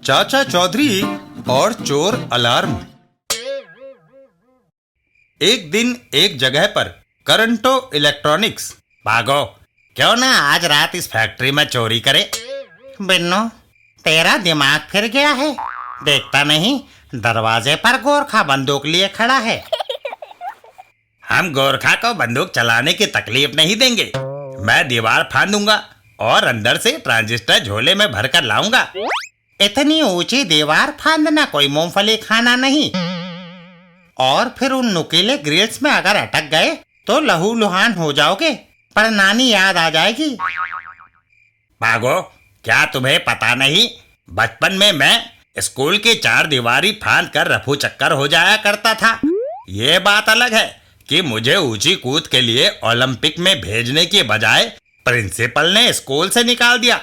चाचा चौधरी और चोर अलार्म। एक दिन एक जगह पर करंटो इलेक्ट्रॉनिक्स। भागो, क्यों ना आज रात इस फैक्ट्री में चोरी करे। बिन्नू, तेरा दिमाग फिर गया है? देखता नहीं दरवाजे पर गोरखा बंदूक लिए खड़ा है। हम गोरखा को बंदूक चलाने की तकलीफ नहीं देंगे। मैं दीवार फांदूंगा और अंदर से ट्रांजिस्टर झोले में भरकर लाऊंगा। इतनी ऊंची दीवार फांदना कोई मूंगफली खाना नहीं। और फिर उन नुकीले ग्रिल्स में अगर अटक गए तो लहूलुहान हो जाओगे, पर नानी याद आ जाएगी। भागो, क्या तुम्हें पता नहीं, बचपन में मैं स्कूल की चार दीवारी फांद कर रफू चक्कर हो जाया करता था। ये बात अलग है कि मुझे ऊंची कूद के लिए ओलंपिक में भेजने के बजाय प्रिंसिपल ने स्कूल से निकाल दिया।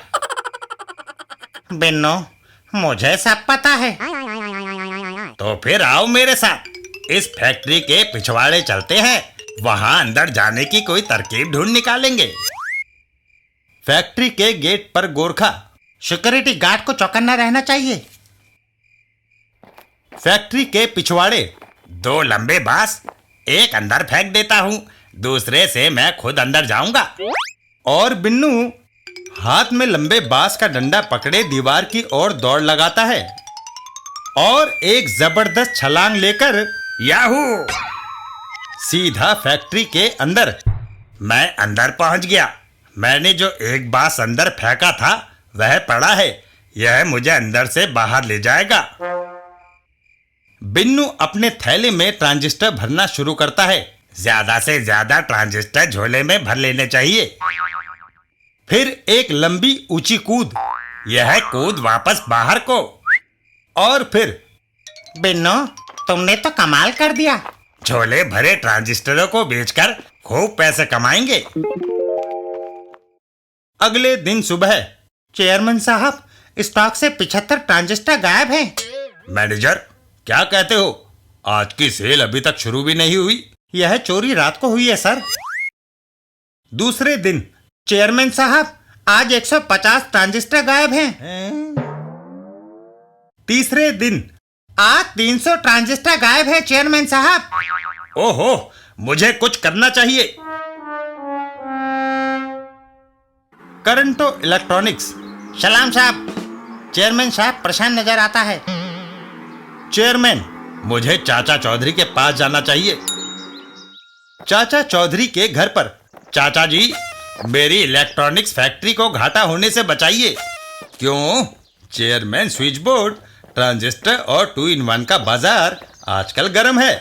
बिन्नू, मुझे सब पता है। तो फिर आओ मेरे साथ, इस फैक्ट्री के पिछवाड़े चलते हैं। वहां अंदर जाने की कोई तरकीब ढूंढ निकालेंगे। फैक्ट्री के गेट पर गोरखा। सिक्योरिटी गार्ड को चौकन्ना रहना चाहिए। फैक्ट्री के पिछवाड़े दो लंबे बांस, एक अंदर फेंक देता हूँ, दूसरे से मैं खुद अंदर जाऊंगा। और बिन्नू हाथ में लंबे बांस का डंडा पकड़े दीवार की ओर दौड़ लगाता है और एक जबरदस्त छलांग लेकर याहू, सीधा फैक्ट्री के अंदर। मैं अंदर पहुंच गया। मैंने जो एक बांस अंदर फेंका था वह पड़ा है। यह मुझे अंदर से बाहर ले जाएगा। बिन्नू अपने थैले में ट्रांजिस्टर भरना शुरू करता है। ज्यादा से ज्यादा ट्रांजिस्टर झोले में भर लेने चाहिए। फिर एक लंबी ऊंची कूद। यह कूद वापस बाहर को। और फिर बिन्नू, तुमने तो कमाल कर दिया। झोले भरे ट्रांजिस्टरों को बेचकर खूब पैसे कमाएंगे। अगले दिन सुबह। चेयरमैन साहब, स्टॉक से 75 ट्रांजिस्टर गायब हैं। मैनेजर, क्या कहते हो? आज की सेल अभी तक शुरू भी नहीं हुई। यह चोरी रात को हुई है सर। दूसरे दिन। चेयरमैन साहब, आज 150 ट्रांजिस्टर गायब हैं। तीसरे दिन। आज 300 ट्रांजिस्टर गायब है चेयरमैन साहब। ओहो, मुझे कुछ करना चाहिए। करंटो इलेक्ट्रॉनिक्स। सलाम साहब। चेयरमैन साहब परेशान नजर आता है। चेयरमैन, मुझे चाचा चौधरी के पास जाना चाहिए। चाचा चौधरी के घर पर। चाचा जी, मेरी इलेक्ट्रॉनिक्स फैक्ट्री को घाटा होने से बचाइए। क्यों? चेयरमैन, स्विच बोर्ड, ट्रांजिस्टर और 2 in 1 का बाजार आजकल गर्म है।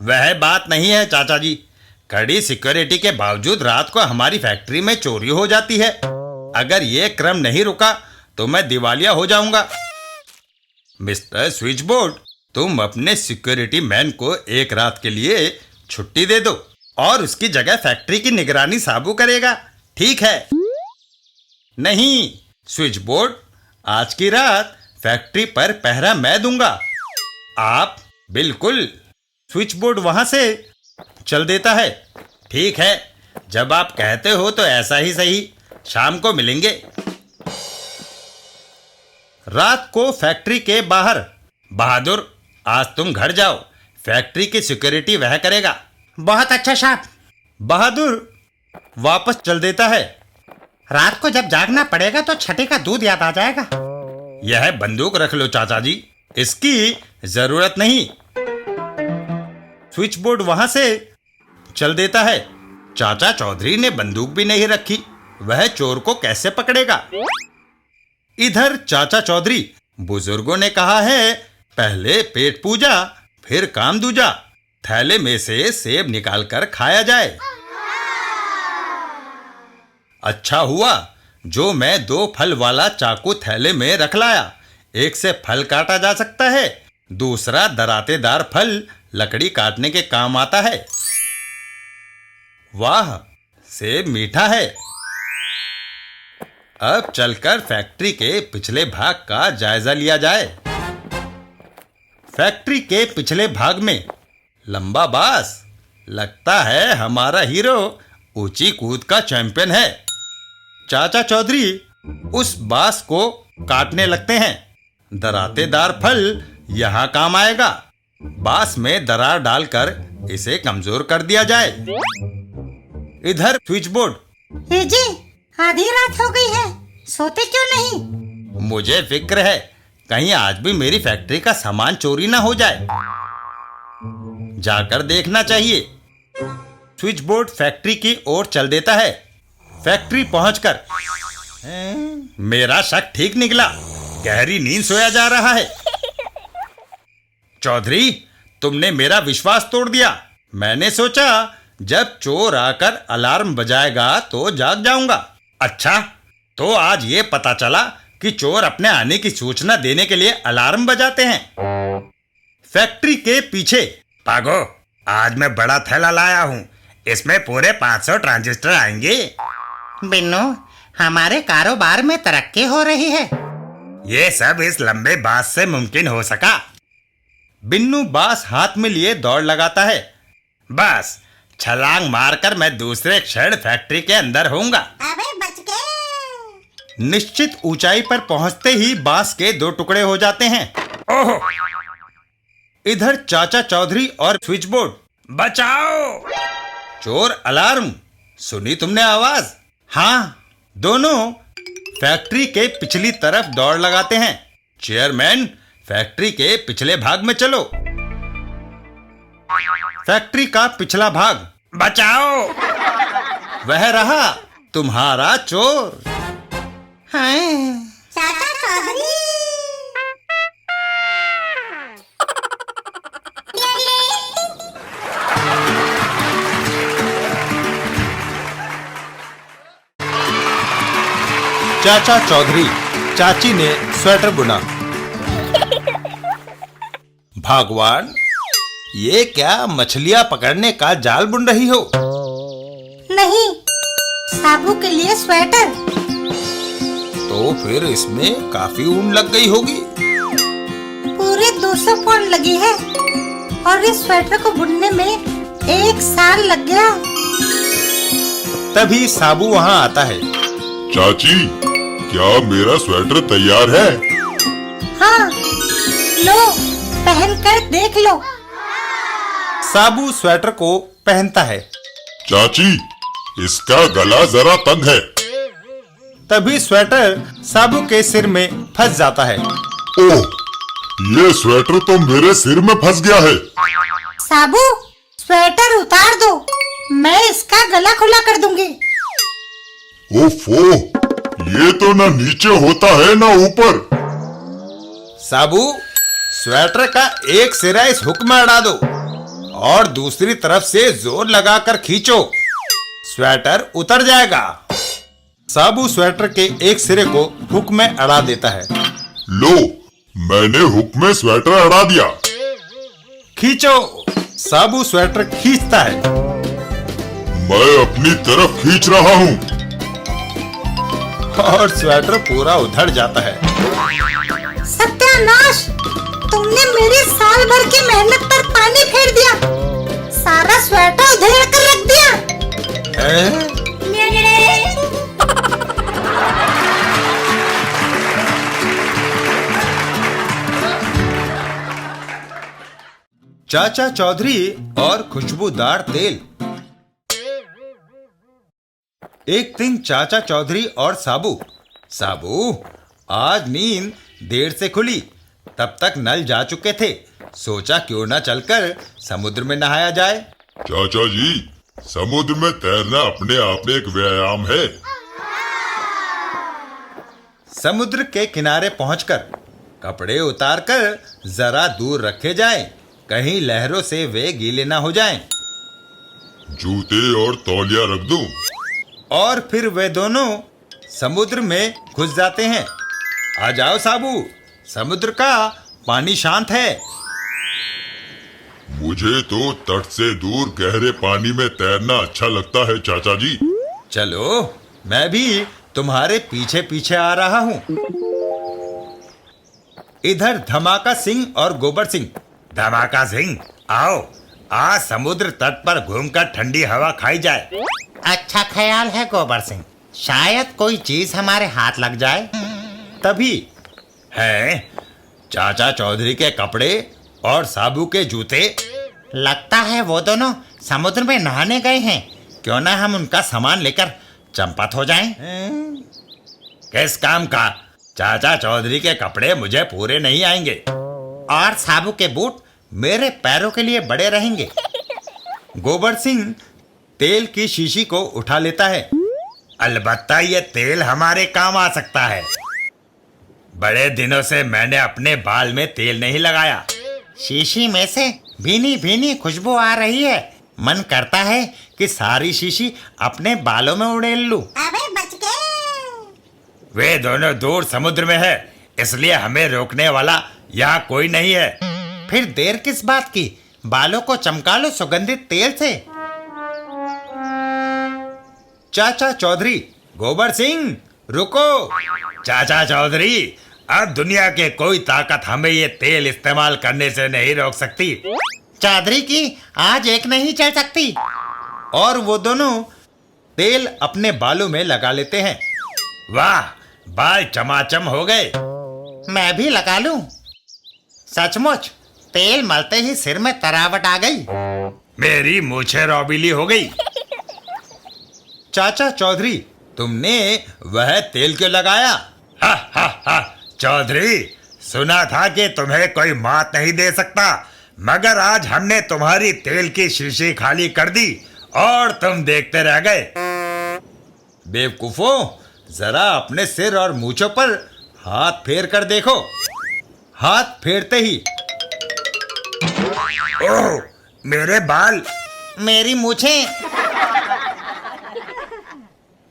वह बात नहीं है चाचा जी। कड़ी सिक्योरिटी के बावजूद रात को हमारी फैक्ट्री में चोरी हो जाती है। अगर ये क्रम नहीं रुका तो मैं दिवालिया हो जाऊंगा। मिस्टर स्विच बोर्ड, तुम अपने सिक्योरिटी मैन को एक रात के लिए छुट्टी दे दो और उसकी जगह फैक्ट्री की निगरानी साबू करेगा, ठीक है? नहीं स्विच बोर्ड, आज की रात फैक्ट्री पर पहरा मैं दूंगा। आप? बिल्कुल। स्विच बोर्ड वहां से चल देता है। ठीक है, जब आप कहते हो तो ऐसा ही सही। शाम को मिलेंगे। रात को फैक्ट्री के बाहर। बहादुर, आज तुम घर जाओ, फैक्ट्री की सिक्योरिटी वह करेगा। बहुत अच्छा साहब। बहादुर वापस चल देता है। रात को जब जागना पड़ेगा तो छठी का दूध याद आ जाएगा। यह बंदूक रख लो चाचा जी, इसकी जरूरत नहीं। स्विच बोर्ड वहां से चल देता है। चाचा चौधरी ने बंदूक भी नहीं रखी, वह चोर को कैसे पकड़ेगा? इधर चाचा चौधरी। बुजुर्गों ने कहा है, पहले पेट पूजा फिर काम दूजा। थैले में से सेब निकालकर खाया जाए। अच्छा हुआ जो मैं 2 फल वाला चाकू थैले में रख लाया। एक से फल काटा जा सकता है, दूसरा दरातेदार फल लकड़ी काटने के काम आता है। वाह, सेब मीठा है। अब चलकर फैक्ट्री के पिछले भाग का जायजा लिया जाए। फैक्ट्री के पिछले भाग में लंबा बांस। लगता है हमारा हीरो ऊंची कूद का चैंपियन है। चाचा चौधरी उस बांस को काटने लगते हैं। दरातेदार फल यहाँ काम आएगा। बांस में दरार डालकर इसे कमजोर कर दिया जाए। इधर स्विच बोर्ड। जी, आधी रात हो गई है, सोते क्यों नहीं? मुझे फिक्र है कहीं आज भी मेरी फैक्ट्री का सामान चोरी ना हो जाए। जाकर देखना चाहिए। स्विच बोर्ड फैक्ट्री की ओर चल देता है। फैक्ट्री पहुंचकर मेरा शक ठीक निकला। गहरी नींद सोया जा रहा है। चौधरी, तुमने मेरा विश्वास तोड़ दिया। मैंने सोचा जब चोर आकर अलार्म बजाएगा तो जाग जाऊंगा। अच्छा, तो आज ये पता चला कि चोर अपने आने की सूचना देने के लिए अलार्म बजाते हैं। फैक्ट्री के पीछे। पागो, आज मैं बड़ा थैला लाया हूँ। इसमें पूरे 500 ट्रांजिस्टर आएंगे। बिन्नू, हमारे कारोबार में तरक्की हो रही है। ये सब इस लंबे बांस से मुमकिन हो सका। बिन्नू बांस हाथ में लिए दौड़ लगाता है। बस छलांग मारकर मैं दूसरे क्षण फैक्ट्री के अंदर होऊंगा। अबे बच गए। निश्चित ऊंचाई पर पहुंचते ही बांस के 2 टुकड़े हो जाते हैं। ओहो! इधर चाचा चौधरी और स्विच बोर्ड। बचाओ! चोर अलार्म। सुनी तुमने आवाज? हाँ, दोनों फैक्ट्री के पिछली तरफ दौड़ लगाते हैं। चेयरमैन, फैक्ट्री के पिछले भाग में चलो। फैक्ट्री का पिछला भाग। बचाओ! वह रहा तुम्हारा चोर। हाँ। चाचा चौधरी। चाचा चौधरी। चाची ने स्वेटर बुना। भगवान, ये क्या मछलियां पकड़ने का जाल बुन रही हो? नहीं, साबू के लिए स्वेटर। तो फिर इसमें काफी ऊन लग गई होगी। पूरे 200 पौंड लगी है और इस स्वेटर को बुनने में 1 साल लग गया। तभी साबू वहाँ आता है। चाची, क्या मेरा स्वेटर तैयार है? हाँ, लो, पहनकर देख लो। साबू स्वेटर को पहनता है। चाची, इसका गला जरा तंग है। तभी स्वेटर साबू के सिर में फंस जाता है। ओह, ये स्वेटर तो मेरे सिर में फंस गया है। साबू, स्वेटर उतार दो, मैं इसका गला खुला कर दूंगी। ओफो, ये तो ना नीचे होता है ना ऊपर। साबू, स्वेटर का एक सिरा इस हुक में अड़ा दो और दूसरी तरफ से जोर लगाकर खींचो। स्वेटर उतर जाएगा। साबू स्वेटर के एक सिरे को हुक में अड़ा देता है। लो, मैंने हुक में स्वेटर अड़ा दिया। खींचो। साबू स्वेटर खींचता है। मैं अपनी तरफ खींच रहा हूँ। और स्वेटर पूरा उधड़ जाता है। सत्यानाश! तुमने मेरी साल भर की मेहनत पर पानी फेर दिया। सारा स्वेटर उधेड़ कर रख दिया। हैं? चाचा चौधरी और खुशबूदार तेल। एक दिन चाचा चौधरी और साबू आज नींद देर से खुली। तब तक नल जा चुके थे। सोचा क्यों ना चलकर समुद्र में नहाया जाए। चाचा जी, समुद्र में तैरना अपने आप में एक व्यायाम है। समुद्र के किनारे पहुंचकर कपड़े उतारकर जरा दूर रखे जाएं, कहीं लहरों से वे गीले ना हो जाएं। जूते और तौलिया रख दूं। और फिर वे दोनों समुद्र में घुस जाते हैं। आ जाओ साबू, समुद्र का पानी शांत है। मुझे तो तट से दूर गहरे पानी में तैरना अच्छा लगता है चाचा जी। चलो, मैं भी तुम्हारे पीछे पीछे आ रहा हूँ। इधर धमाका सिंह और गोबर सिंह। धमाका सिंह, आओ, आज समुद्र तट पर घूमकर ठंडी हवा खाई जाए। अच्छा ख्याल है गोबर सिंह, शायद कोई चीज हमारे हाथ लग जाए। तभी है, चाचा चौधरी के कपड़े और साबू के जूते। लगता है वो दोनों समुद्र में नहाने गए हैं। क्यों ना हम उनका सामान लेकर चंपत हो जाएं? किस काम का? चाचा चौधरी के कपड़े मुझे पूरे नहीं आएंगे। और साबू के बूट मेरे पैरों के लिए बड़े रहेंगे। गोबर सिंह तेल की शीशी को उठा लेता है। अलबत्ता ये तेल हमारे काम आ सकता है। बड़े दिनों से मैंने अपने बाल में तेल नहीं लगाया। शीशी में से भीनी भीनी खुशबू आ रही है। मन करता है कि सारी शीशी अपने बालों में उड़ेल लूं। अबे बच गए। वे दोनों दूर समुद्र में है, इसलिए हमें रोकने वाला यहाँ कोई नहीं है। फिर देर किस बात की? बालों को चमका लो सुगंधित तेल से। चाचा चौधरी, गोबर सिंह, रुको। चाचा चौधरी, अब दुनिया के कोई ताकत हमें ये तेल इस्तेमाल करने से नहीं रोक सकती। चौधरी की आज एक नहीं चल सकती। और वो दोनों तेल अपने बालों में लगा लेते हैं। वाह, बाल चमाचम हो गए। मैं भी लगा लूं। सचमुच तेल मलते ही सिर में तरावट आ गई। मेरी मूछें रौबीली हो गई। चाचा चौधरी, तुमने वह तेल क्यों लगाया? हा हा हा, चौधरी, सुना था कि तुम्हें कोई मात नहीं दे सकता, मगर आज हमने तुम्हारी तेल की शीशी खाली कर दी और तुम देखते रह गए। बेवकूफों, जरा अपने सिर और मूछों पर हाथ फेर कर देखो। हाथ फेरते ही, ओह, मेरे बाल, मेरी मूछें।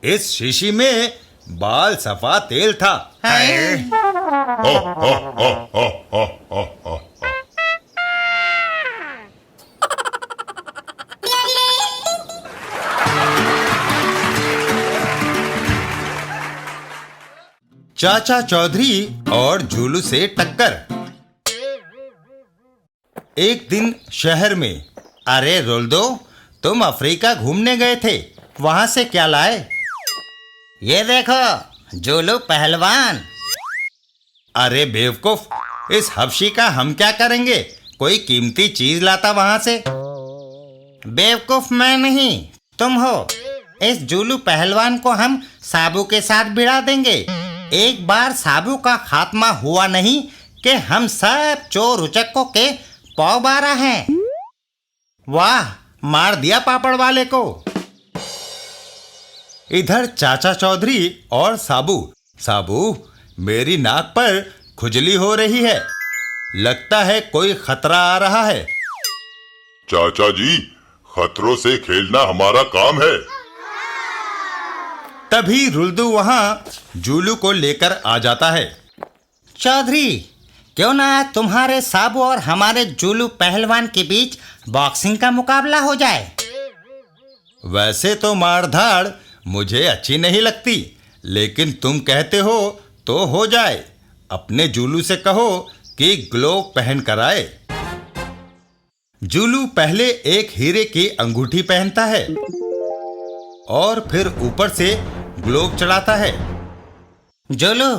इस शीशी में बाल सफा तेल था। हो, हो, हो, हो, हो, हो, हो। चाचा चौधरी और झूलू से टक्कर। एक दिन शहर में। अरे रोल्दो, तुम अफ्रीका घूमने गए थे, वहां से क्या लाए? ये देखो, झूलू पहलवान। अरे बेवकूफ, इस हबशी का हम क्या करेंगे? कोई कीमती चीज लाता वहां से। बेवकूफ मैं नहीं, तुम हो। इस झूलू पहलवान को हम साबू के साथ भिड़ा देंगे। एक बार साबू का खात्मा हुआ नहीं कि हम सब चोर उचक्कों के पौ बारा हैं। वाह, मार दिया पापड़ वाले को। इधर चाचा चौधरी और साबू। साबू, मेरी नाक पर खुजली हो रही है, लगता है कोई खतरा आ रहा है। चाचा जी, खतरों से खेलना हमारा काम है। तभी रुल्दू वहां जूलू को लेकर आ जाता है। चौधरी, क्यों ना तुम्हारे साबू और हमारे जूलू पहलवान के बीच बॉक्सिंग का मुकाबला हो जाए। वैसे तो मारधाड़ मुझे अच्छी नहीं लगती, लेकिन तुम कहते हो तो हो जाए। अपने जूलू से कहो कि ग्लोव पहन कर आए। जूलू पहले एक हीरे की अंगूठी पहनता है और फिर ऊपर से ग्लोव चढ़ाता है। जूलू,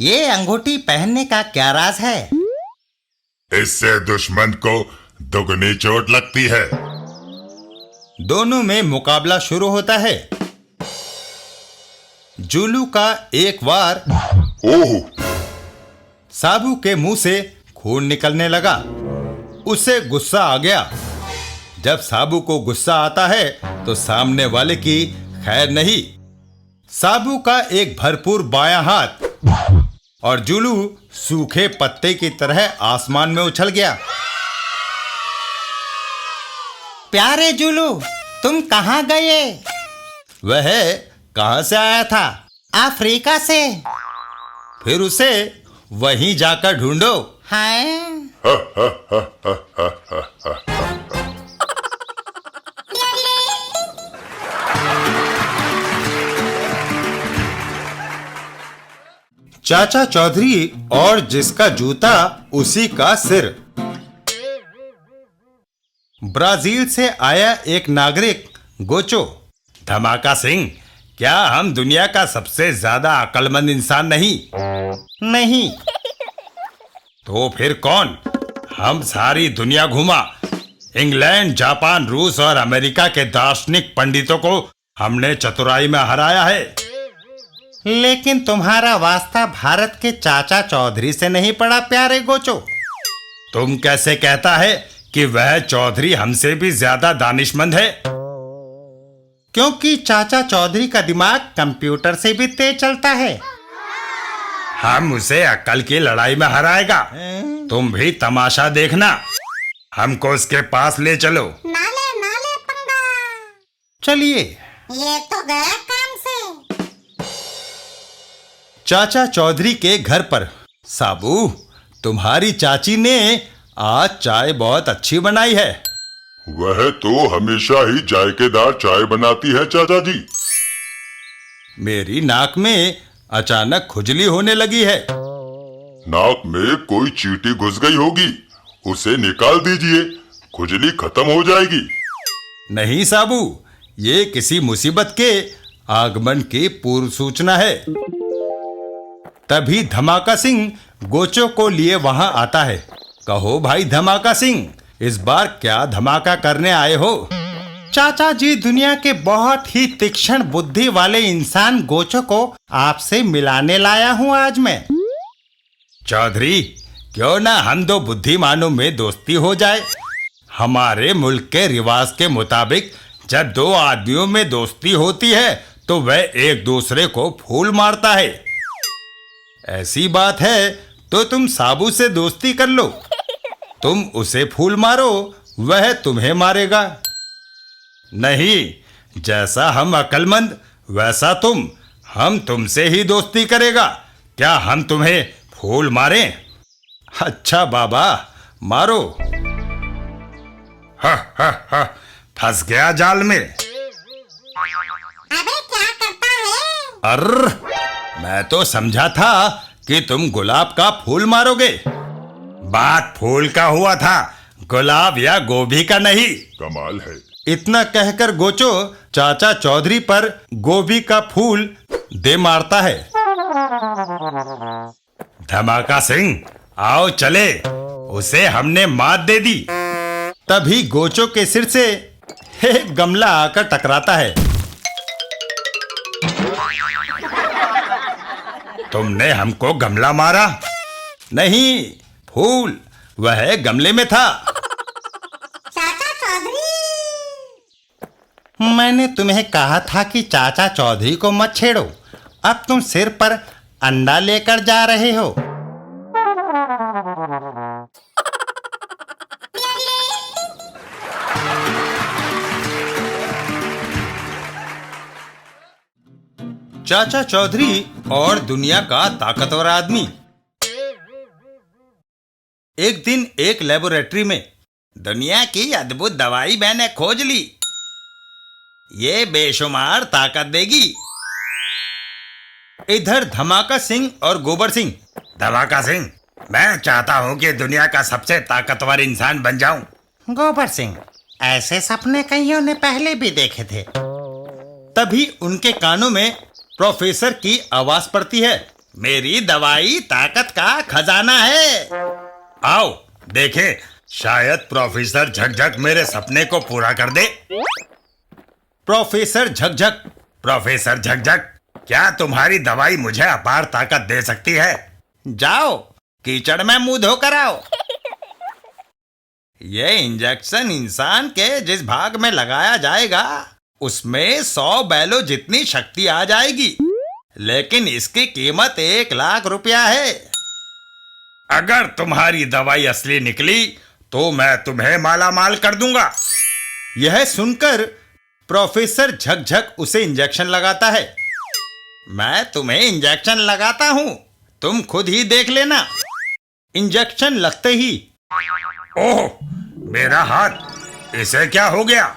ये अंगूठी पहनने का क्या राज है? इससे दुश्मन को दुगनी चोट लगती है। दोनों में मुकाबला शुरू होता है। जूलू का एक बार ओह, साबू के मुंह से खून निकलने लगा। उसे गुस्सा आ गया। जब साबू को गुस्सा आता है तो सामने वाले की खैर नहीं। साबू का एक भरपूर बायां हाथ और जूलू सूखे पत्ते की तरह आसमान में उछल गया। प्यारे जूलू, तुम कहाँ गए? वह कहां से आया था? अफ्रीका से। फिर उसे वहीं जाकर ढूंढो। हैं? चाचा चौधरी और जिसका जूता उसी का सिर। ब्राजील से आया एक नागरिक गोचो। धमाका सिंह, क्या हम दुनिया का सबसे ज्यादा अक्लमंद इंसान नहीं? नहीं। तो फिर कौन? हम सारी दुनिया घूमा, इंग्लैंड, जापान, रूस और अमेरिका के दार्शनिक पंडितों को हमने चतुराई में हराया है। लेकिन तुम्हारा वास्ता भारत के चाचा चौधरी से नहीं पड़ा प्यारे गोचो। तुम कैसे कहता है कि वह चौधरी हमसे भी ज्यादा दानिशमंद है? क्योंकि चाचा चौधरी का दिमाग कंप्यूटर से भी तेज चलता है। हम उसे अक्ल की लड़ाई में हराएगा। तुम भी तमाशा देखना, हमको उसके पास ले चलो। नाले पंगा। चलिए। ये तो गया काम से। चाचा चौधरी के घर पर। साबू, तुम्हारी चाची ने आज चाय बहुत अच्छी बनाई है। वह तो हमेशा ही जायकेदार चाय बनाती है चाचा जी। मेरी नाक में अचानक खुजली होने लगी है। नाक में कोई चींटी घुस गई होगी, उसे निकाल दीजिए, खुजली खत्म हो जाएगी। नहीं साबू, ये किसी मुसीबत के आगमन की पूर्व सूचना है। तभी धमाका सिंह गोचो को लिए वहां आता है। कहो भाई धमाका सिंह, इस बार क्या धमाका करने आए हो? चाचा जी, दुनिया के बहुत ही तीक्ष्ण बुद्धि वाले इंसान गोचो को आपसे मिलाने लाया हूं आज मैं। चौधरी, क्यों ना हम दो बुद्धिमानों में दोस्ती हो जाए। हमारे मुल्क के रिवाज के मुताबिक जब दो आदमियों में दोस्ती होती है तो वह एक दूसरे को फूल मारता है। ऐसी बात है तो तुम साबू से दोस्ती कर लो। तुम उसे फूल मारो, वह तुम्हें मारेगा। नहीं, जैसा हम अक्लमंद वैसा तुम। हम तुमसे ही दोस्ती करेगा। क्या हम तुम्हें फूल मारें? अच्छा बाबा, मारो। हा, फंस गया जाल में। अबे क्या करता है? अर्र, मैं तो समझा था कि तुम गुलाब का फूल मारोगे। बात फूल का हुआ था, गुलाब या गोभी का नहीं। कमाल है। इतना कहकर गोचो चाचा चौधरी पर गोभी का फूल दे मारता है। धमाका सिंह, आओ चले, उसे हमने मात दे दी। तभी गोचो के सिर से एक गमला आकर टकराता है। तुमने हमको गमला मारा? नहीं, फूल वह गमले में था। चाचा चौधरी। मैंने तुम्हें कहा था कि चाचा चौधरी को मत छेड़ो। अब तुम सिर पर अंडा लेकर जा रहे हो। चाचा चौधरी और दुनिया का ताकतवर आदमी। एक दिन एक लेबोरेटरी में दुनिया की अद्भुत दवाई मैंने खोज ली। ये बेशुमार ताकत देगी। इधर धमाका सिंह और गोबर सिंह। धमाका सिंह, मैं चाहता हूं कि दुनिया का सबसे ताकतवर इंसान बन जाऊं। गोबर सिंह, ऐसे सपने कईयों ने पहले भी देखे थे। तभी उनके कानों में प्रोफेसर की आवाज पड़ती है। मेरी दवाई ताकत का खजाना है। आओ देखें, शायद प्रोफेसर झकझक मेरे सपने को पूरा कर दे। प्रोफेसर झकझक। प्रोफेसर झकझक, क्या तुम्हारी दवाई मुझे अपार ताकत दे सकती है? जाओ कीचड़ में मुंह धोकर आओ। यह इंजेक्शन इंसान के जिस भाग में लगाया जाएगा उसमें 100 बैलों जितनी शक्ति आ जाएगी, लेकिन इसकी कीमत 1 लाख रुपया है। अगर तुम्हारी दवाई असली निकली तो मैं तुम्हें माला माल कर दूंगा। यह सुनकर प्रोफेसर झकझक उसे इंजेक्शन लगाता है। मैं तुम्हें इंजेक्शन लगाता हूं, तुम खुद ही देख लेना। इंजेक्शन लगते ही, ओह मेरा हाथ, इसे क्या हो गया?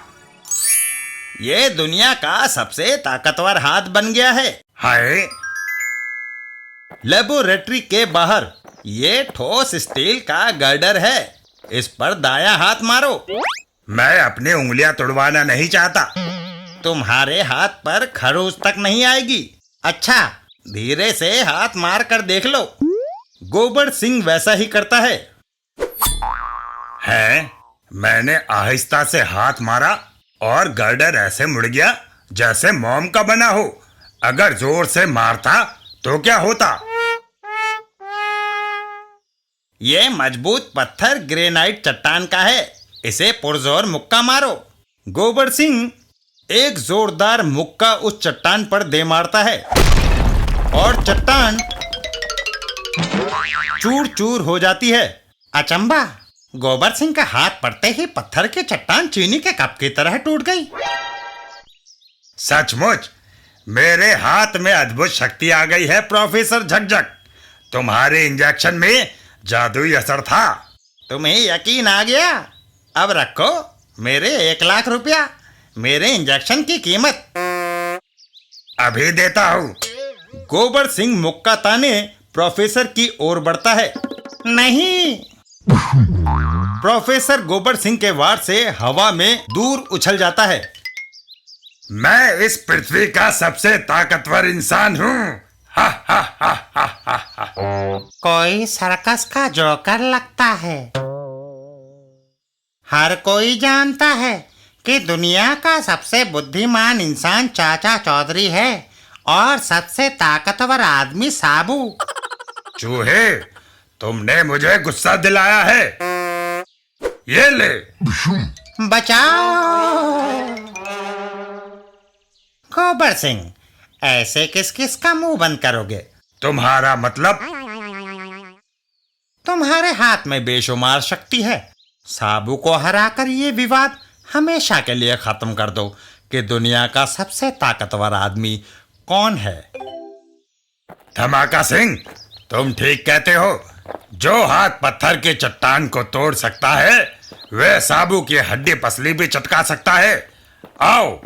ये दुनिया का सबसे ताकतवर हाथ बन गया है। हाय! लेबोरेटरी के बाहर ये ठोस स्टील का गर्डर है, इस पर दायां हाथ मारो। मैं अपनी उंगलियां तुड़वाना नहीं चाहता। तुम्हारे हाथ पर खरोच तक नहीं आएगी। अच्छा, धीरे से हाथ मार कर देख लो। गोबर सिंह वैसा ही करता है। मैंने आहिस्ता से हाथ मारा और गर्डर ऐसे मुड़ गया जैसे मोम का बना हो। अगर जोर से मारता तो क्या होता? ये मजबूत पत्थर ग्रेनाइट चट्टान का है, इसे पुरजोर मुक्का मारो। गोबर सिंह एक जोरदार मुक्का उस चट्टान पर दे मारता है और चट्टान चूर चूर हो जाती है। अचंबा, गोबर सिंह का हाथ पड़ते ही पत्थर की चट्टान चीनी के कप की तरह टूट गई। सचमुच मेरे हाथ में अद्भुत शक्ति आ गई है प्रोफेसर झकझक। तुम्हारे इंजेक्शन में जादुई असर था। तुम्हें यकीन आ गया? अब रखो मेरे 1,00,000 रुपया, मेरे इंजेक्शन की कीमत। अभी देता हूँ। गोबर सिंह मुक्का ताने प्रोफेसर की ओर बढ़ता है। नहीं। प्रोफेसर गोबर सिंह के वार से हवा में दूर उछल जाता है। मैं इस पृथ्वी का सबसे ताकतवर इंसान हूँ। हा हा हा हा हा हा। कोई सर्कस का जोकर लगता है। हर कोई जानता है कि दुनिया का सबसे बुद्धिमान इंसान चाचा चौधरी है और सबसे ताकतवर आदमी साबू। चूहे, तुमने मुझे गुस्सा दिलाया है। ये ले। बचाओ। गोबर सिंह, ऐसे किस किस का मुंह बंद करोगे? तुम्हारा मतलब? तुम्हारे हाथ में बेशुमार शक्ति है। साबू को हराकर ये विवाद हमेशा के लिए खत्म कर दो कि दुनिया का सबसे ताकतवर आदमी कौन है। धमाका सिंह, तुम ठीक कहते हो। जो हाथ पत्थर के चट्टान को तोड़ सकता है वह साबू की हड्डी पसली भी चटका सकता है। आओ।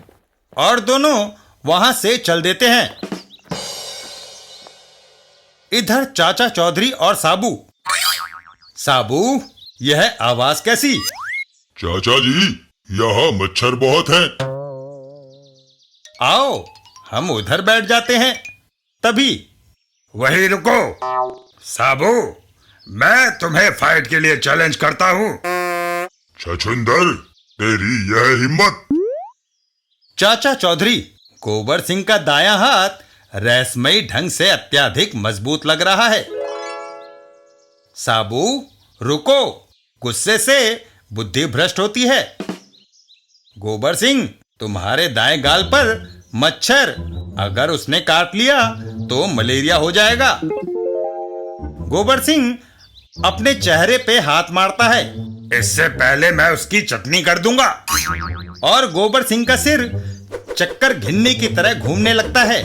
और दोनों वहां से चल देते हैं। इधर चाचा चौधरी और साबू। साबू, यह आवाज कैसी? चाचा जी, यहाँ मच्छर बहुत हैं। आओ हम उधर बैठ जाते हैं। तभी वही रुको। साबू, मैं तुम्हें फाइट के लिए चैलेंज करता हूँ। छछूंदर, तेरी यह हिम्मत। चाचा चौधरी, गोबर सिंह का दायां हाथ रहस्यमयी ढंग से अत्यधिक मजबूत लग रहा है। साबू, रुको, गुस्से से बुद्धि भ्रष्ट होती है। गोबर सिंह, तुम्हारे दाएं गाल पर मच्छर, अगर उसने काट लिया तो मलेरिया हो जाएगा। गोबर सिंह अपने चेहरे पे हाथ मारता है। इससे पहले मैं उसकी चटनी कर दूंगा। और गोबर सिंह का सिर चक्कर घिन्नी की तरह घूमने लगता है।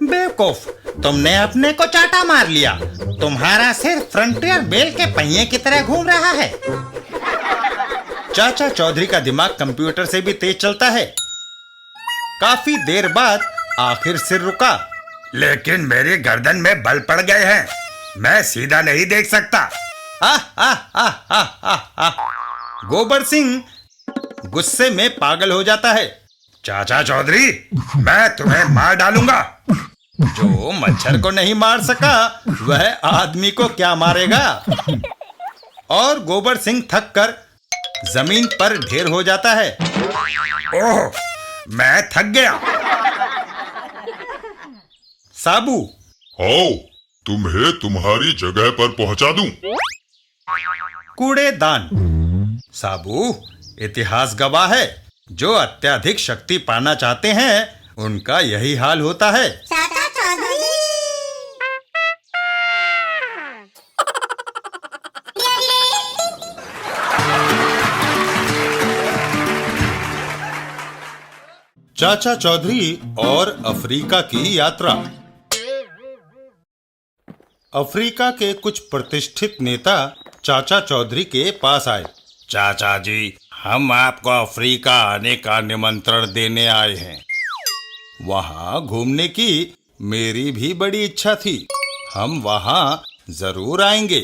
बेवकूफ, तुमने अपने को चाटा मार लिया। तुम्हारा सिर फ्रंटियर बेल के पहिए की तरह घूम रहा है। चाचा चौधरी का दिमाग कंप्यूटर से भी तेज चलता है। काफी देर बाद आखिर सिर रुका। लेकिन मेरी गर्दन में बल पड़ गए हैं, मैं सीधा नहीं देख सकता। गोबर सिंह गुस्से में पागल हो जाता है। चाचा चौधरी, मैं तुम्हें मार डालूंगा। जो मच्छर को नहीं मार सका वह आदमी को क्या मारेगा। और गोबर सिंह थक कर जमीन पर ढेर हो जाता है। ओह, मैं थक गया। साबू, आओ, तुम्हें तुम्हारी जगह पर पहुंचा दूं। कूड़ेदान। साबू, इतिहास गवाह है, जो अत्यधिक शक्ति पाना चाहते हैं उनका यही हाल होता है। चाचा चौधरी। चाचा चौधरी और अफ्रीका की यात्रा। अफ्रीका के कुछ प्रतिष्ठित नेता चाचा चौधरी के पास आए। चाचा जी, हम आपको अफ्रीका आने का निमंत्रण देने आए हैं। वहां घूमने की मेरी भी बड़ी इच्छा थी। हम वहां जरूर आएंगे।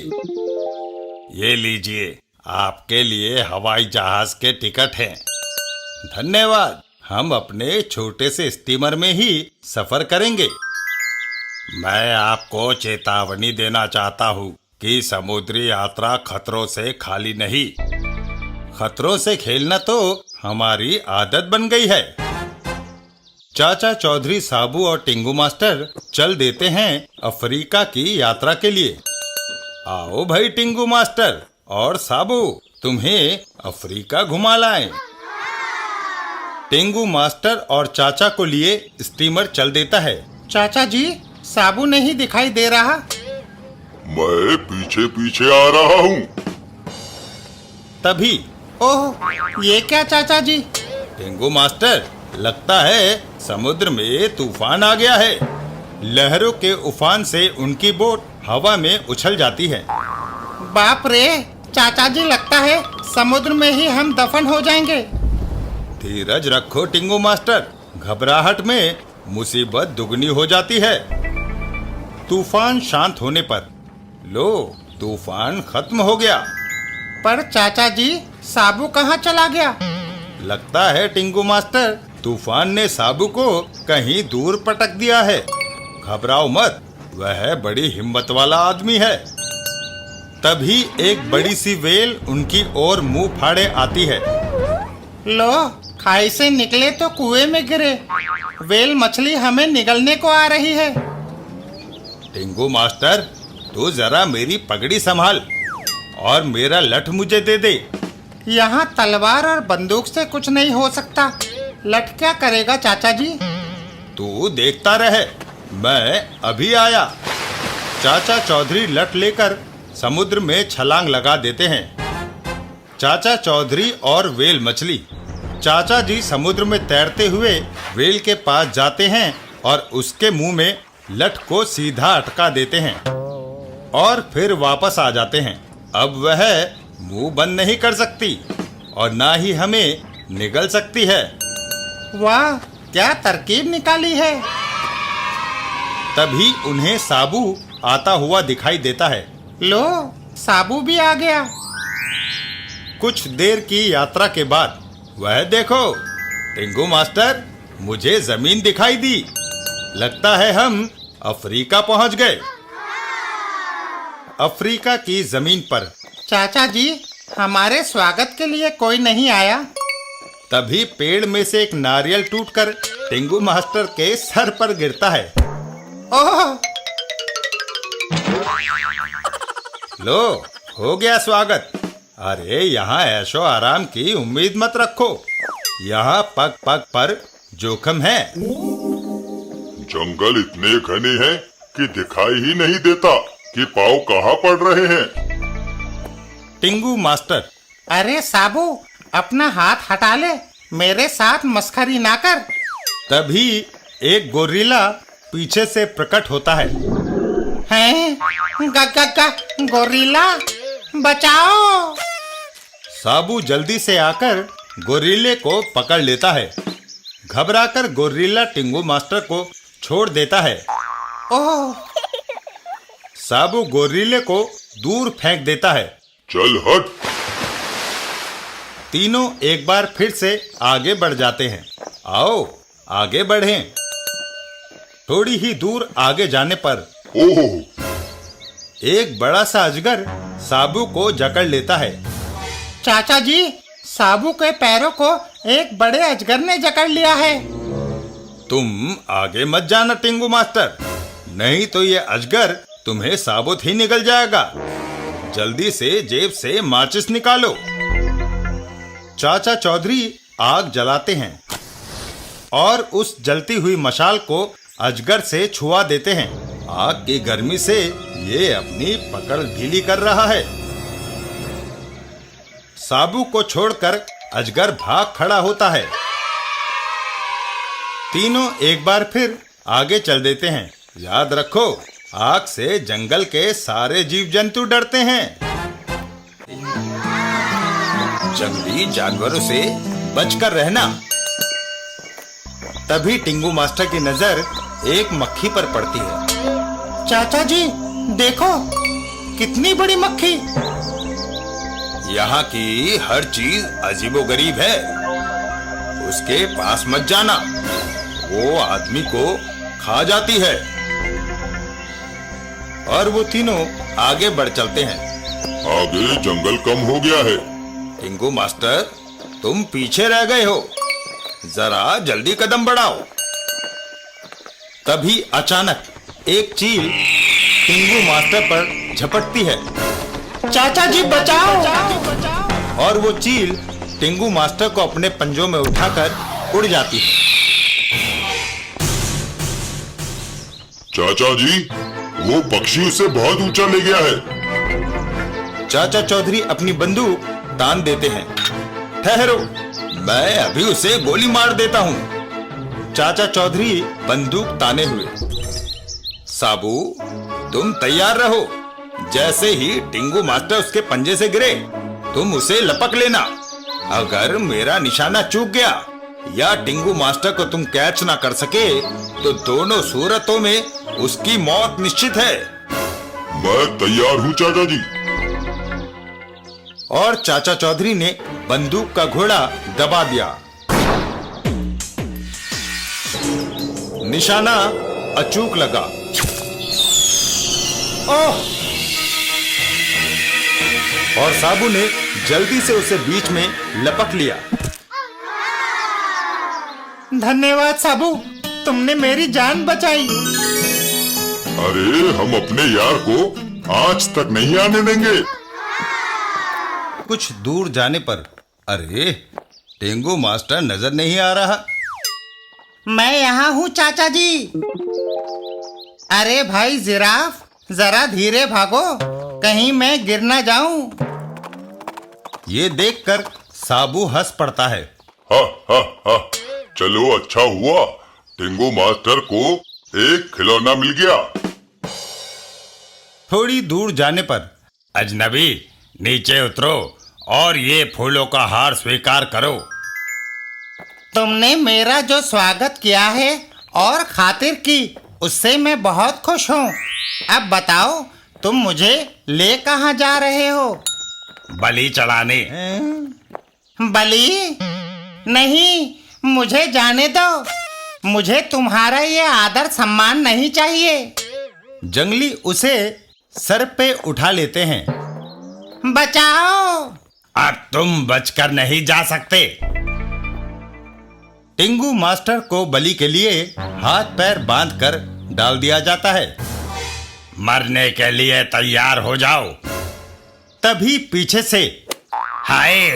ये लीजिए, आपके लिए हवाई जहाज के टिकट हैं। धन्यवाद। हम अपने छोटे से स्टीमर में ही सफर करेंगे। मैं आपको चेतावनी देना चाहता हूँ कि समुद्री यात्रा खतरों से खाली नहीं। खतरों से खेलना तो हमारी आदत बन गई है। चाचा चौधरी साबू और टिंगू मास्टर चल देते हैं अफ्रीका की यात्रा के लिए। आओ भाई टिंगू मास्टर और साबू, तुम्हें अफ्रीका घुमा लाएं। टिंगू मास्टर और चाचा को लिए स्टीमर चल देता है। चाचा जी, साबू नहीं दिखाई दे रहा। मैं पीछे पीछे आ रहा हूँ। तभी ओह, ये क्या चाचा जी? टिंगू मास्टर, लगता है समुद्र में तूफान आ गया है। लहरों के उफान से उनकी बोट हवा में उछल जाती है। बाप रे चाचा जी, लगता है समुद्र में ही हम दफन हो जाएंगे। धीरज रखो टिंगू मास्टर, घबराहट में मुसीबत दुगनी हो जाती है। तूफान शांत होने पर लो, तूफान खत्म हो गया। पर चाचा जी, साबू कहाँ चला गया? लगता है टिंगू मास्टर, तूफान ने साबू को कहीं दूर पटक दिया है। घबराओ मत, वह बड़ी हिम्मत वाला आदमी है। तभी एक बड़ी सी वेल उनकी ओर मुंह फाड़े आती है। लो, खाई से निकले तो कुएं में गिरे। वेल मछली हमें निगलने को आ रही है। टिंगू मास्टर, तू जरा मेरी पगड़ी संभाल और मेरा लठ मुझे दे दे। यहाँ तलवार और बंदूक से कुछ नहीं हो सकता। लठ क्या करेगा चाचा जी? तू देखता रहे, मैं अभी आया। चाचा चौधरी लठ लेकर समुद्र में छलांग लगा देते हैं। चाचा चौधरी और वेल मछली। चाचा जी समुद्र में तैरते हुए वेल के पास जाते हैं और उसके मुंह में लठ को सीधा अटका देते हैं और फिर वापस आ जाते हैं। अब वह मुंह बंद नहीं कर सकती और ना ही हमें निगल सकती है। वाह, क्या तरकीब निकाली है। तभी उन्हें साबू आता हुआ दिखाई देता है। लो, साबू भी आ गया। कुछ देर की यात्रा के बाद वह देखो टिंगू मास्टर, मुझे जमीन दिखाई दी। लगता है हम अफ्रीका पहुंच गए। अफ्रीका की जमीन पर चाचा जी, हमारे स्वागत के लिए कोई नहीं आया। तभी पेड़ में से एक नारियल टूटकर टिंगू मास्टर के सर पर गिरता है। ओह, लो, हो गया स्वागत। अरे यहाँ ऐशो आराम की उम्मीद मत रखो, यहाँ पग पग पर जोखिम है। जंगल इतने घने हैं कि दिखाई ही नहीं देता कि पाँव कहाँ पड़ रहे हैं। टिंगू मास्टर, अरे साबू, अपना हाथ हटा ले, मेरे साथ मस्खरी ना कर। तभी एक गोरिल्ला पीछे से प्रकट होता है। हैं? गोरिल्ला, बचाओ। साबू जल्दी से आकर गोरिल्ले को पकड़ लेता है। घबराकर गोरिल्ला टिंगू मास्टर को छोड़ देता है। ओह, साबू गोरिल्ले को दूर फेंक देता है। चल हट। तीनों एक बार फिर से आगे बढ़ जाते हैं। आओ आगे बढ़ें। थोड़ी ही दूर आगे जाने पर ओह, एक बड़ा सा अजगर साबू को जकड़ लेता है। चाचा जी, साबू के पैरों को एक बड़े अजगर ने जकड़ लिया है। तुम आगे मत जाना टिंगू मास्टर, नहीं तो ये अजगर तुम्हें साबुत ही निगल जाएगा। जल्दी से जेब से माचिस निकालो। चाचा चौधरी आग जलाते हैं और उस जलती हुई मशाल को अजगर से छुआ देते हैं। आग की गर्मी से ये अपनी पकड़ ढीली कर रहा है। साबू को छोड़कर अजगर भाग खड़ा होता है। तीनों एक बार फिर आगे चल देते हैं। याद रखो, आग से जंगल के सारे जीव जंतु डरते हैं। जंगली जानवरों से बचकर रहना। तभी टिंगू मास्टर की नजर एक मक्खी पर पड़ती है। चाचा जी, देखो कितनी बड़ी मक्खी। यहाँ की हर चीज अजीबोगरीब है, उसके पास मत जाना, वो आदमी को खा जाती है। और वो तीनों आगे बढ़ चलते हैं। आगे जंगल कम हो गया है। टिंगू मास्टर, तुम पीछे रह गए हो, जरा जल्दी कदम बढ़ाओ। तभी अचानक एक चील टिंगू मास्टर पर झपटती है। चाचा जी बचाओ! और वो चील टिंगू मास्टर को अपने पंजों में उठाकर उड़ जाती है। चाचा जी, वो पक्षी उसे बहुत ऊंचा ले गया है। चाचा चौधरी अपनी बंदूक तान देते हैं। ठहरो, मैं अभी उसे गोली मार देता हूं। चाचा चौधरी बंदूक ताने हुए। साबू, तुम तैयार रहो। जैसे ही टिंगू मास्टर उसके पंजे से गिरे, तुम उसे लपक लेना। अगर मेरा निशाना चूक गया या टिंगू मास्टर को तुम कैच ना कर सके, तो दोनों सूरतों में उसकी मौत निश्चित है। मैं तैयार हूँ चाचा जी। और चाचा चौधरी ने बंदूक का घोड़ा दबा दिया। निशाना अचूक लगा। ओह! और साबू ने जल्दी से उसे बीच में लपक लिया। धन्यवाद साबू, तुमने मेरी जान बचाई। अरे, हम अपने यार को आज तक नहीं आने देंगे। कुछ दूर जाने पर, अरे, टिंगू मास्टर नजर नहीं आ रहा। मैं यहाँ हूँ चाचा जी। अरे भाई जिराफ, जरा धीरे भागो, कहीं मैं गिर ना जाऊं। ये देखकर साबू हंस पड़ता है। हा हा हा, चलो अच्छा हुआ, टिंगू मास्टर को एक खिलौना मिल गया। थोड़ी दूर जाने पर, अजनबी, नीचे उतरो और ये फूलों का हार स्वीकार करो। तुमने मेरा जो स्वागत किया है और खातिर की, उससे मैं बहुत खुश हूँ। अब बताओ, तुम मुझे ले कहाँ जा रहे हो? बलि चढ़ाने। बलि? नहीं, मुझे जाने दो। मुझे तुम्हारा ये आदर सम्मान नहीं चाहिए। जंगली उसे सर पे उठा लेते हैं। बचाओ! अब तुम बचकर नहीं जा सकते। टिंगू मास्टर को बलि के लिए हाथ पैर बांधकर डाल दिया जाता है। मरने के लिए तैयार हो जाओ। तभी पीछे से हाय!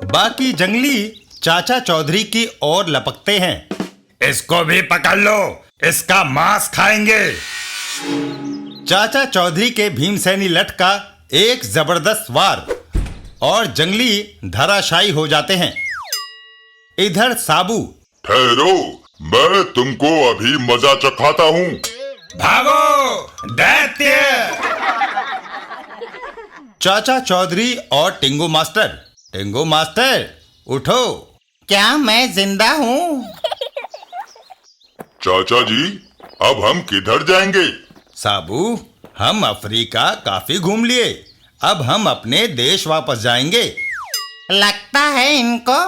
बाकी जंगली चाचा चौधरी की ओर लपकते हैं। इसको भी पकड़ लो, इसका मांस खाएंगे। चाचा चौधरी के भीमसेनी लठ का एक जबरदस्त वार और जंगली धराशायी हो जाते हैं। इधर साबू, ठहरो, मैं तुमको अभी मजा चखाता हूँ। भागो दैत्य! चाचा चौधरी और टिंगू मास्टर उठो। क्या मैं जिंदा हूँ? चाचा जी, अब हम किधर जाएंगे? साबू, हम अफ्रीका काफी घूम लिए, अब हम अपने देश वापस जाएंगे। लगता है इनको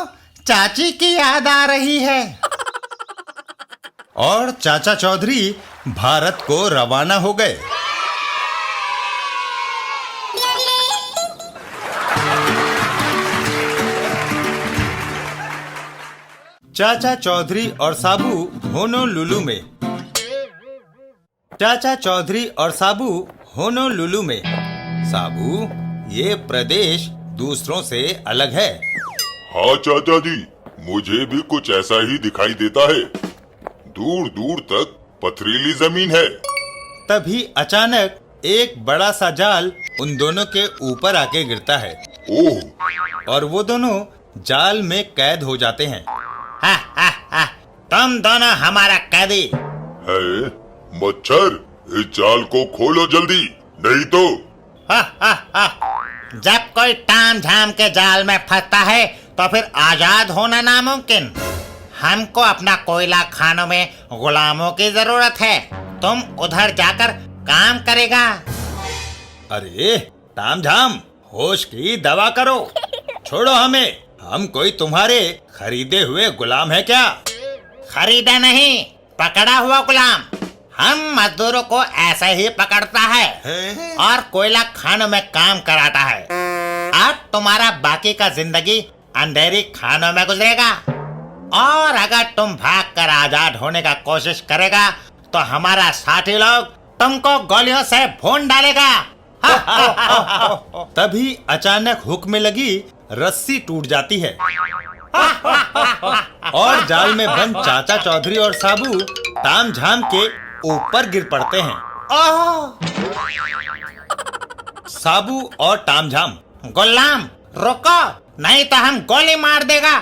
चाची की याद आ रही है। और चाचा चौधरी भारत को रवाना हो गए। चाचा चौधरी और साबू होनोलुलु में। चाचा चौधरी और साबू होनोलुलु में। साबू, ये प्रदेश दूसरों से अलग है। हाँ चाचा जी, मुझे भी कुछ ऐसा ही दिखाई देता है। दूर दूर तक पथरीली जमीन है। तभी अचानक एक बड़ा सा जाल उन दोनों के ऊपर आके गिरता है। ओह! और वो दोनों जाल में कैद हो जाते हैं। हा, हा, हा, तुम दोनों हमारा कैदी। है मच्छर, इस जाल को खोलो जल्दी, नहीं तो। हा, हा, हा, जब कोई ताम झाम के जाल में फंसता है तो फिर आजाद होना नामुमकिन। हमको अपना कोयला खानों में गुलामों की जरूरत है। तुम उधर जाकर काम करेगा। अरे तामझाम, होश की दवा करो, छोड़ो हमें। हम कोई तुम्हारे खरीदे हुए गुलाम है क्या? खरीदा नहीं, पकड़ा हुआ गुलाम। हम मजदूरों को ऐसे ही पकड़ता है और कोयला खानों में काम कराता है। अब तुम्हारा बाकी का जिंदगी अंधेरी खानों में गुजरेगा, और अगर तुम भागकर आजाद होने का कोशिश करेगा तो हमारा साथी लोग तुमको गोलियों से भून डालेगा। तभी अचानक हुक में लगी रस्सी टूट जाती है और जाल में बंद चाचा चौधरी और साबू ताम झाम के ऊपर गिर पड़ते हैं। साबू और तामझाम, गुलाम रुको, नहीं तो हम गोली मार देगा।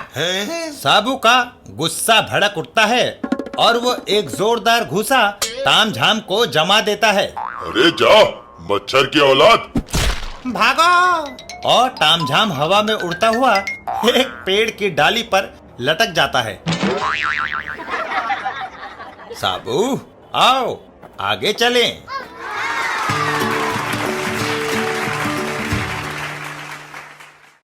साबू का गुस्सा भड़क उठता है और वो एक जोरदार घूसा तामझाम को जमा देता है। अरे जा मच्छर की औलाद। भागो। और तामझाम हवा में उड़ता हुआ एक पेड़ की डाली पर लटक जाता है। साबू आओ आगे चलें।